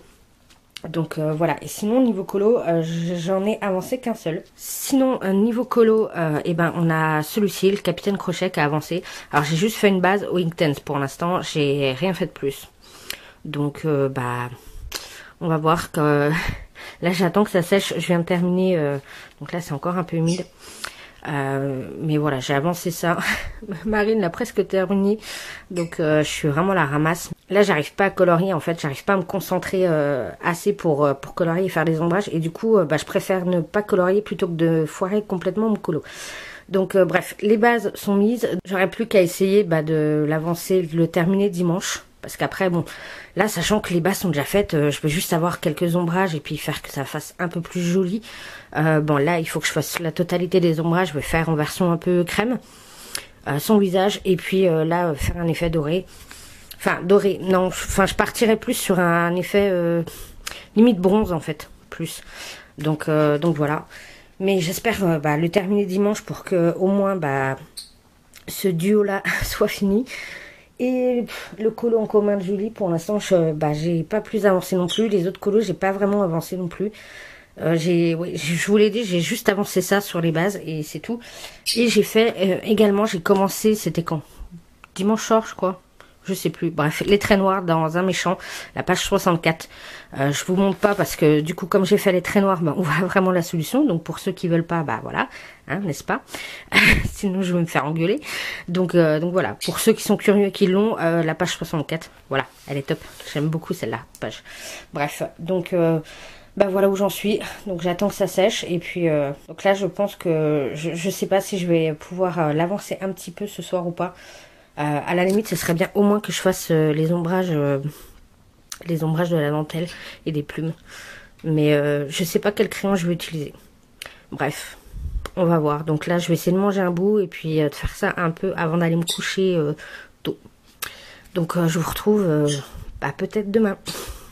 Donc voilà, et sinon niveau colo, j'en ai avancé qu'un seul. Sinon niveau colo, et ben on a celui-ci, le Capitaine Crochet qui a avancé. Alors j'ai juste fait une base au Inktense pour l'instant, j'ai rien fait de plus. Donc bah on va voir que là j'attends que ça sèche, je viens de terminer, donc là c'est encore un peu humide. Mais voilà, j'ai avancé ça. Marine l'a presque terminé, donc je suis vraiment à la ramasse. là j'arrive pas à colorier en fait, j'arrive pas à me concentrer assez pour colorier et faire des ombrages, et du coup je préfère ne pas colorier plutôt que de foirer complètement mon colo. Donc bref, les bases sont mises, j'aurais plus qu'à essayer de l'avancer, de le terminer dimanche. Parce qu'après, bon, là, sachant que les bases sont déjà faites, je peux juste avoir quelques ombrages et puis faire que ça fasse un peu plus joli. Bon, là, il faut que je fasse la totalité des ombrages. Je vais faire en version un peu crème, son visage. Et puis là, faire un effet doré. Enfin, doré, non, enfin, je partirais plus sur un effet limite bronze, en fait, plus. Donc voilà. Mais j'espère le terminer dimanche pour que au moins ce duo-là soit fini. Et le colo en commun de Julie, pour l'instant, j'ai pas plus avancé non plus. Les autres colos, j'ai pas vraiment avancé non plus. Je vous l'ai dit, j'ai juste avancé ça sur les bases et c'est tout. Et j'ai fait également, j'ai commencé, c'était quand? Dimanche soir, je crois. Je sais plus. Bref, les traits noirs dans un méchant, la page 64. Je vous montre pas parce que du coup, comme j'ai fait les traits noirs, on voit vraiment la solution. Donc pour ceux qui veulent pas, voilà, hein, n'est-ce pas? Sinon, je vais me faire engueuler. Donc voilà. Pour ceux qui sont curieux et qui l'ont, la page 64, voilà, elle est top. J'aime beaucoup celle-là, page. Bref, donc voilà où j'en suis. Donc j'attends que ça sèche et puis donc là, je pense que je sais pas si je vais pouvoir l'avancer un petit peu ce soir ou pas. À la limite, ce serait bien au moins que je fasse les ombrages de la dentelle et des plumes. Mais je sais pas quel crayon je vais utiliser. Bref, on va voir. Donc là, je vais essayer de manger un bout et puis de faire ça un peu avant d'aller me coucher tôt. Donc je vous retrouve peut-être demain.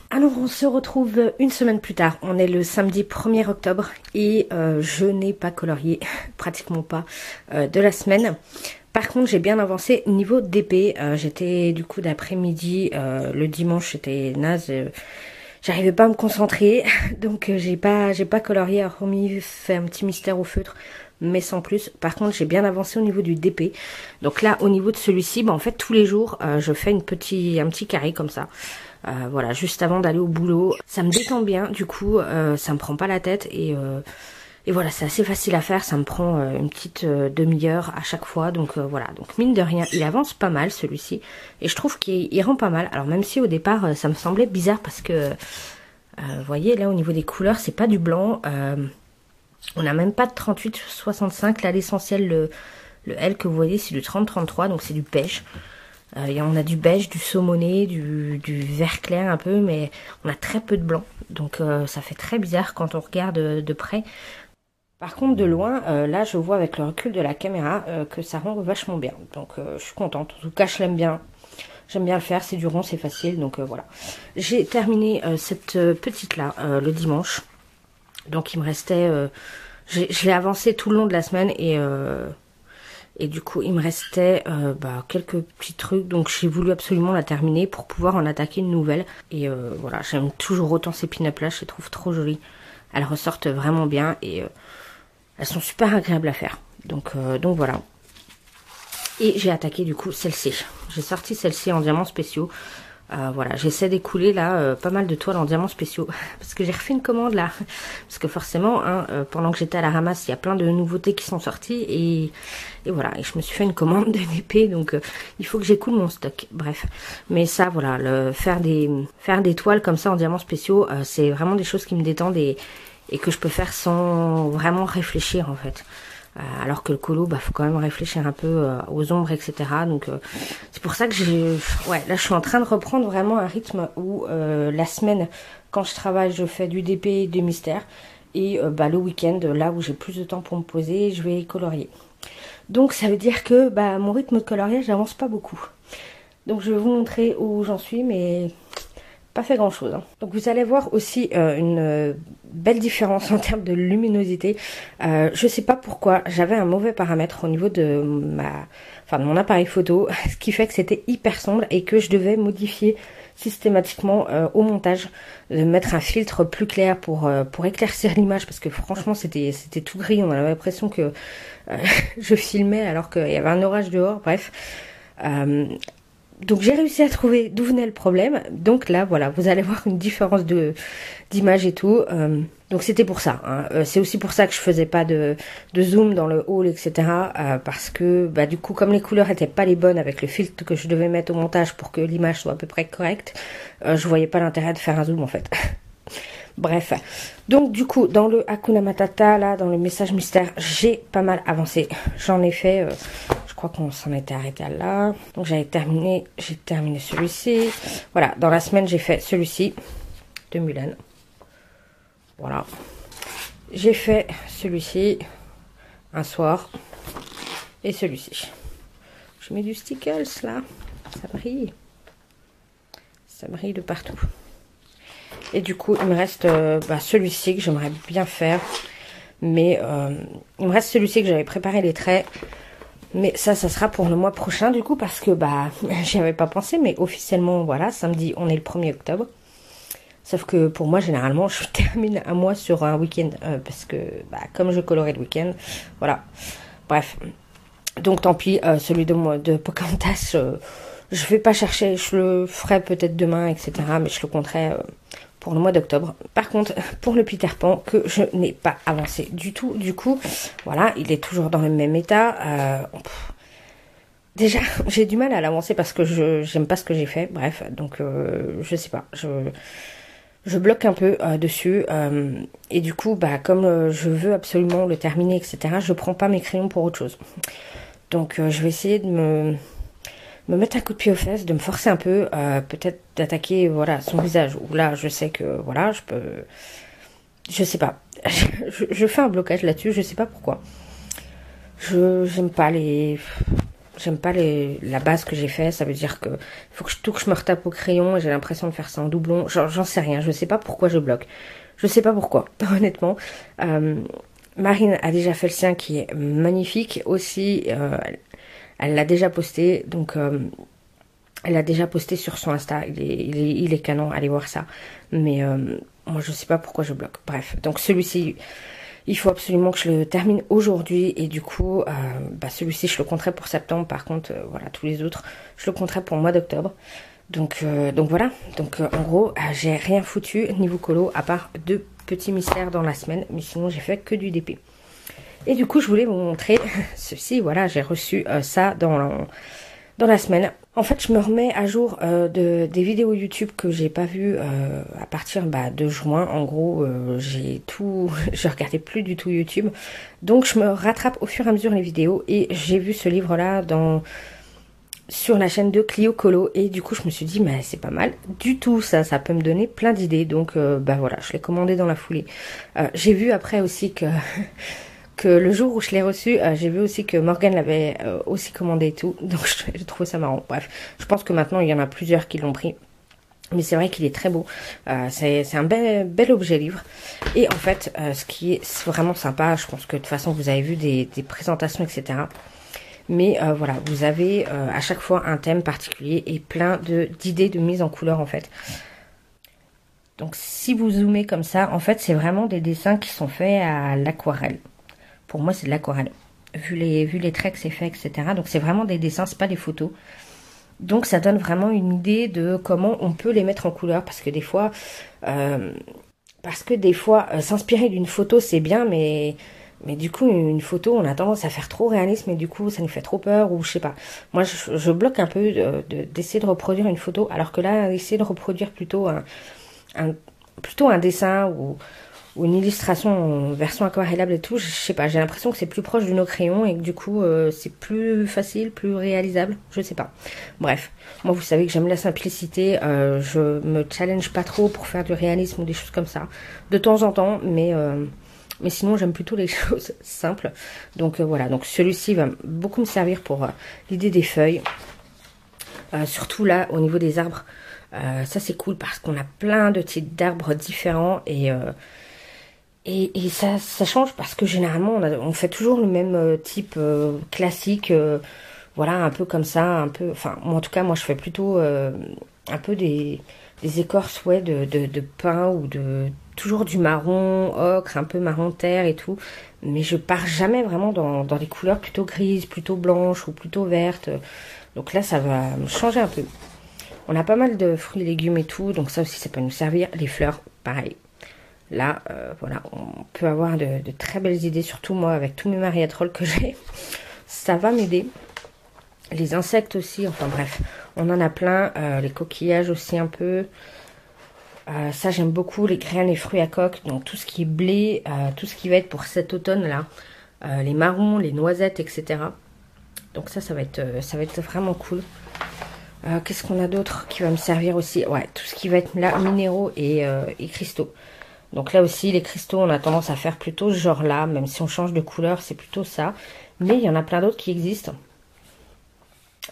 Alors on se retrouve une semaine plus tard. On est le samedi 1er octobre et je n'ai pas colorié, pratiquement pas, de la semaine. Par contre, j'ai bien avancé niveau d'épée. J'étais du coup d'après-midi, le dimanche, j'étais naze. J'arrivais pas à me concentrer, donc j'ai pas colorié, hormis fait un petit mystère au feutre, mais sans plus. Par contre, j'ai bien avancé au niveau du DP. Donc là, au niveau de celui-ci, en fait, tous les jours, je fais un petit carré comme ça. Voilà, juste avant d'aller au boulot. Ça me détend bien, du coup, ça me prend pas la tête et voilà, c'est assez facile à faire, ça me prend une petite demi-heure à chaque fois, donc voilà. Donc mine de rien, il avance pas mal celui-ci, et je trouve qu'il rend pas mal. Alors même si au départ, ça me semblait bizarre parce que, vous voyez, là au niveau des couleurs, c'est pas du blanc, on n'a même pas de 38-65, là l'essentiel, le L que vous voyez, c'est du 30-33, donc c'est du beige. On a du beige, du saumoné, du vert clair un peu, mais on a très peu de blanc, donc ça fait très bizarre quand on regarde de près. Par contre, de loin, là, je vois avec le recul de la caméra que ça rend vachement bien. Donc, je suis contente. En tout cas, je l'aime bien. J'aime bien le faire. C'est du rond, c'est facile. Donc, voilà. J'ai terminé cette petite-là le dimanche. Donc, il me restait... je l'ai avancé tout le long de la semaine et du coup, il me restait quelques petits trucs. Donc, j'ai voulu absolument la terminer pour pouvoir en attaquer une nouvelle. Et voilà, j'aime toujours autant ces pin-up là. Je les trouve trop jolies. Elles ressortent vraiment bien et... elles sont super agréables à faire. Donc voilà. Et j'ai attaqué du coup celle-ci. J'ai sorti celle-ci en diamants spéciaux. Voilà, j'essaie d'écouler là pas mal de toiles en diamants spéciaux. Parce que j'ai refait une commande là. Parce que forcément, pendant que j'étais à la ramasse, il y a plein de nouveautés qui sont sorties. Et voilà, et je me suis fait une commande de épée. Donc il faut que j'écoule mon stock. Bref. Mais ça, voilà, faire des toiles comme ça en diamants spéciaux, c'est vraiment des choses qui me détendent et que je peux faire sans vraiment réfléchir en fait. Alors que le colo, faut quand même réfléchir un peu aux ombres, etc. Donc c'est pour ça que là je suis en train de reprendre vraiment un rythme où la semaine, quand je travaille, je fais du DP et des mystères. Et le week-end, là où j'ai plus de temps pour me poser, je vais colorier. Donc ça veut dire que mon rythme de coloriage n'avance pas beaucoup. Donc je vais vous montrer où j'en suis, mais... pas fait grand chose. Donc vous allez voir aussi une belle différence en termes de luminosité. Je sais pas pourquoi, j'avais un mauvais paramètre au niveau de mon appareil photo, ce qui fait que c'était hyper sombre et que je devais modifier systématiquement au montage, de mettre un filtre plus clair pour éclaircir l'image, parce que franchement c'était tout gris, on avait l'impression que je filmais alors qu'il y avait un orage dehors, bref. Donc j'ai réussi à trouver d'où venait le problème. Donc là, voilà, vous allez voir une différence d'image et tout. Donc c'était pour ça. Hein. C'est aussi pour ça que je faisais pas de zoom dans le haul, etc. Parce que bah, du coup, comme les couleurs étaient pas les bonnes avec le filtre que je devais mettre au montage pour que l'image soit à peu près correcte, je voyais pas l'intérêt de faire un zoom en fait. Bref, donc du coup, dans le Hakuna Matata, là, dans le message mystère, j'ai pas mal avancé. J'en ai fait, je crois qu'on s'en était arrêté là. Donc j'ai terminé celui-ci. Voilà, dans la semaine, j'ai fait celui-ci de Mulan. Voilà. J'ai fait celui-ci un soir et celui-ci. Je mets du stickers là, ça brille. Ça brille de partout. Et du coup, il me reste celui-ci que j'aimerais bien faire. Mais il me reste celui-ci que j'avais préparé les traits. Mais ça sera pour le mois prochain du coup. Parce que j'y avais pas pensé. Mais officiellement, voilà, samedi, on est le 1er octobre. Sauf que pour moi, généralement, je termine un mois sur un week-end. Parce que comme je colorais le week-end, voilà. Bref. Donc tant pis, celui de Pocahontas, je vais pas chercher. Je le ferai peut-être demain, etc. Mais je le compterai... pour le mois d'octobre. Par contre, pour le Peter Pan, que je n'ai pas avancé du tout. Du coup, voilà, il est toujours dans le même état. Déjà, j'ai du mal à l'avancer parce que j'aime pas ce que j'ai fait. Bref, donc je sais pas. Je bloque un peu dessus. Et du coup, comme je veux absolument le terminer, etc., je prends pas mes crayons pour autre chose. Donc je vais essayer de me mettre un coup de pied aux fesses, de me forcer un peu, peut-être d'attaquer voilà son visage. Où là, je sais que voilà, je sais pas, je fais un blocage là-dessus, je sais pas pourquoi. J'aime pas la base que j'ai fait. Ça veut dire que faut que je me retape au crayon et j'ai l'impression de faire ça en doublon. J'en sais rien, je sais pas pourquoi je bloque. Je sais pas pourquoi, honnêtement. Marine a déjà fait le sien qui est magnifique aussi. Elle l'a déjà posté, donc elle l'a déjà posté sur son Insta. Il est canon, allez voir ça. Mais moi, je sais pas pourquoi je bloque. Bref, donc celui-ci, il faut absolument que je le termine aujourd'hui. Et du coup, celui-ci, je le compterai pour septembre. Par contre, voilà, tous les autres, je le compterai pour le mois d'octobre. Donc voilà. Donc en gros, j'ai rien foutu niveau colo à part 2 petits mystères dans la semaine. Mais sinon, j'ai fait que du DP. Et du coup, je voulais vous montrer ceci. Voilà, j'ai reçu ça dans la semaine. En fait, je me remets à jour des vidéos YouTube que j'ai pas vues à partir de juin. En gros, je regardais plus du tout YouTube. Donc, je me rattrape au fur et à mesure les vidéos. Et j'ai vu ce livre-là sur la chaîne de Clio Colo. Et du coup, je me suis dit, mais c'est pas mal du tout ça. Ça peut me donner plein d'idées. Donc, voilà, je l'ai commandé dans la foulée. J'ai vu après aussi que... que le jour où je l'ai reçu, j'ai vu aussi que Morgane l'avait aussi commandé et tout. Donc j'ai trouvé ça marrant. Bref, je pense que maintenant il y en a plusieurs qui l'ont pris. Mais c'est vrai qu'il est très beau. C'est un bel objet livre. Et en fait, ce qui est vraiment sympa, je pense que de toute façon vous avez vu des présentations, etc. Mais voilà, vous avez à chaque fois un thème particulier et plein d'idées de mise en couleur en fait. Donc si vous zoomez comme ça, en fait c'est vraiment des dessins qui sont faits à l'aquarelle. Pour moi, c'est de l'aquarelle. Vu les traits que c'est fait, etc. Donc, c'est vraiment des dessins, c'est pas des photos. Donc, ça donne vraiment une idée de comment on peut les mettre en couleur. Parce que des fois, s'inspirer d'une photo, c'est bien, mais du coup, une photo, on a tendance à faire trop réalisme et du coup, ça nous fait trop peur ou je sais pas. Moi, je bloque un peu d'essayer de reproduire une photo. Alors que là, essayer de reproduire plutôt un dessin ou une illustration en version aquarellable et tout, je sais pas, j'ai l'impression que c'est plus proche de nos crayons et que du coup c'est plus facile, plus réalisable, je sais pas. Bref, moi vous savez que j'aime la simplicité, je me challenge pas trop pour faire du réalisme ou des choses comme ça, de temps en temps, mais sinon j'aime plutôt les choses simples. Donc voilà, donc celui-ci va beaucoup me servir pour l'idée des feuilles, surtout là au niveau des arbres. Ça c'est cool parce qu'on a plein de types d'arbres différents et ça change parce que généralement on fait toujours le même type classique, voilà, un peu comme ça, un peu, enfin moi, en tout cas moi je fais plutôt un peu des écorces, ouais, de pin ou toujours du marron ocre, un peu marron terre et tout, mais je pars jamais vraiment dans des couleurs plutôt grises, plutôt blanches ou plutôt vertes. Donc là, ça va me changer un peu. On a pas mal de fruits et légumes et tout, donc ça aussi, ça peut nous servir. Les fleurs, pareil. Là, voilà, on peut avoir de très belles idées, surtout moi, avec tous mes mariatrolles que j'ai. Ça va m'aider. Les insectes aussi, enfin bref, on en a plein. Les coquillages aussi un peu. Ça, j'aime beaucoup les graines et fruits à coque. Donc tout ce qui est blé, tout ce qui va être pour cet automne-là. Les marrons, les noisettes, etc. Donc ça va être vraiment cool. Qu'est-ce qu'on a d'autre qui va me servir aussi? Ouais, tout ce qui va être là, minéraux et cristaux. Donc là aussi, les cristaux, on a tendance à faire plutôt ce genre-là. Même si on change de couleur, c'est plutôt ça. Mais il y en a plein d'autres qui existent.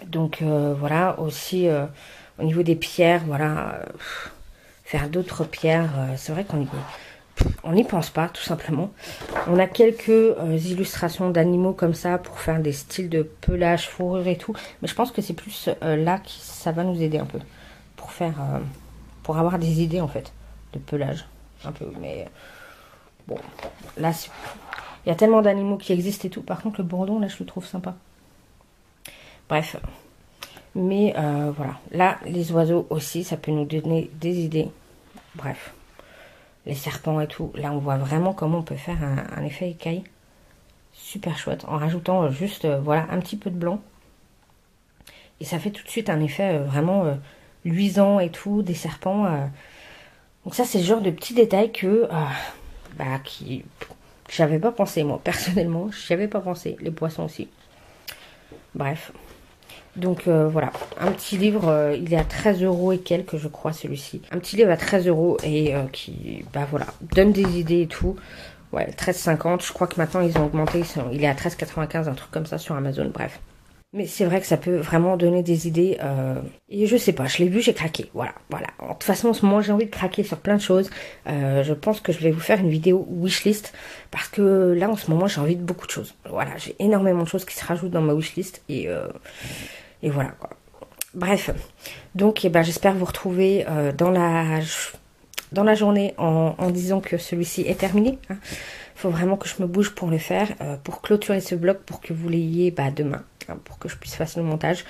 Donc voilà, aussi au niveau des pierres, voilà, faire d'autres pierres, c'est vrai qu'on n'y pense pas, tout simplement. On a quelques illustrations d'animaux comme ça pour faire des styles de pelage, fourrure et tout. Mais je pense que c'est plus là que ça va nous aider un peu. Pour faire, pour avoir des idées en fait, de pelage. Un peu, mais bon, là, il y a tellement d'animaux qui existent et tout. Par contre, le bourdon, là, je le trouve sympa. Bref. Mais voilà. Là, les oiseaux aussi, ça peut nous donner des idées. Bref. Les serpents et tout. Là, on voit vraiment comment on peut faire un effet écaille. Super chouette. En rajoutant juste, voilà, un petit peu de blanc. Et ça fait tout de suite un effet vraiment luisant et tout. Des serpents. Donc ça, c'est le genre de petits détails que j'avais pas pensé, moi, personnellement. J'y avais pas pensé. Les poissons aussi. Bref. Donc voilà, un petit livre, il est à 13 € et quelques, je crois, celui-ci. Un petit livre à 13 € et qui, voilà, donne des idées et tout. Ouais, 13,50, je crois que maintenant ils ont augmenté, il est à 13,95, un truc comme ça sur Amazon, bref. Mais c'est vrai que ça peut vraiment donner des idées. Et je sais pas, je l'ai vu, j'ai craqué. Voilà. De toute façon, en ce moment, j'ai envie de craquer sur plein de choses. Je pense que je vais vous faire une vidéo wishlist. Parce que là, en ce moment, j'ai envie de beaucoup de choses. Voilà, j'ai énormément de choses qui se rajoutent dans ma wishlist. Et voilà, quoi. Bref. Donc, j'espère vous retrouver dans la journée en disant que celui-ci est terminé. Hein. Faut vraiment que je me bouge pour le faire, pour clôturer ce vlog, pour que vous l'ayez demain, hein, pour que je puisse faire le montage.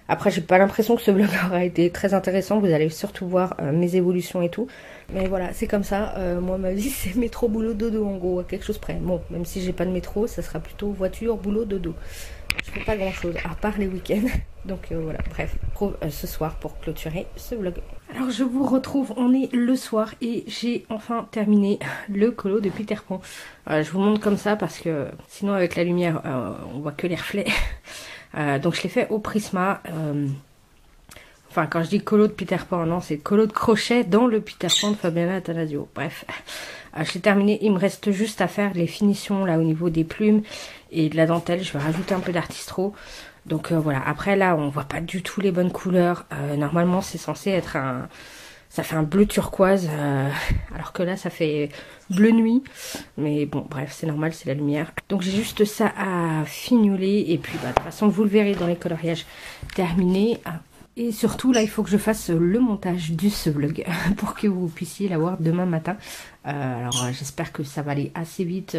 Après, j'ai pas l'impression que ce vlog aura été très intéressant. Vous allez surtout voir mes évolutions et tout. Mais voilà, c'est comme ça. Moi, ma vie, c'est métro, boulot, dodo, en gros, à quelque chose près. Bon, même si j'ai pas de métro, ça sera plutôt voiture, boulot, dodo. Je fais pas grand chose, à part les week-ends. Donc voilà, bref, je retrouve ce soir pour clôturer ce vlog. Alors je vous retrouve, on est le soir et j'ai enfin terminé le colo de Peter Pan. Je vous montre comme ça parce que sinon avec la lumière, on voit que les reflets. Donc je l'ai fait au Prisma. Enfin, quand je dis colo de Peter Pan, non, c'est colo de crochet dans le Peter Pan de Fabiana Attanasio. Bref, je l'ai terminé. Il me reste juste à faire les finitions là au niveau des plumes et de la dentelle. Je vais rajouter un peu d'artistro. Donc voilà. Après là, on voit pas du tout les bonnes couleurs. Normalement, c'est censé être ça fait un bleu turquoise, alors que là, ça fait bleu nuit. Mais bon, bref, c'est normal, c'est la lumière. Donc j'ai juste ça à fignoler. Et puis, de toute façon, vous le verrez dans les coloriages terminés. Et surtout, là, il faut que je fasse le montage de ce vlog pour que vous puissiez l'avoir demain matin. Alors, j'espère que ça va aller assez vite.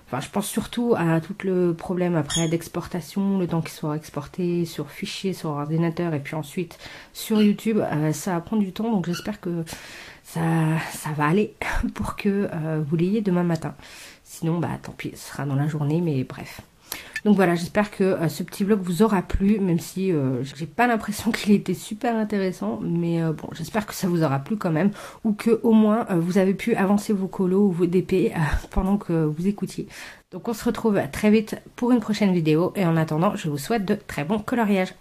Enfin, je pense surtout à tout le problème après d'exportation, le temps qu'il soit exporté sur fichier, sur ordinateur et puis ensuite sur YouTube. Ça va prendre du temps, donc j'espère que ça va aller pour que vous l'ayez demain matin. Sinon, tant pis, ce sera dans la journée, mais bref. Donc voilà, j'espère que ce petit vlog vous aura plu, même si j'ai pas l'impression qu'il était super intéressant, mais bon, j'espère que ça vous aura plu quand même, ou que au moins vous avez pu avancer vos colos ou vos DP pendant que vous écoutiez. Donc on se retrouve très vite pour une prochaine vidéo, et en attendant, je vous souhaite de très bons coloriages.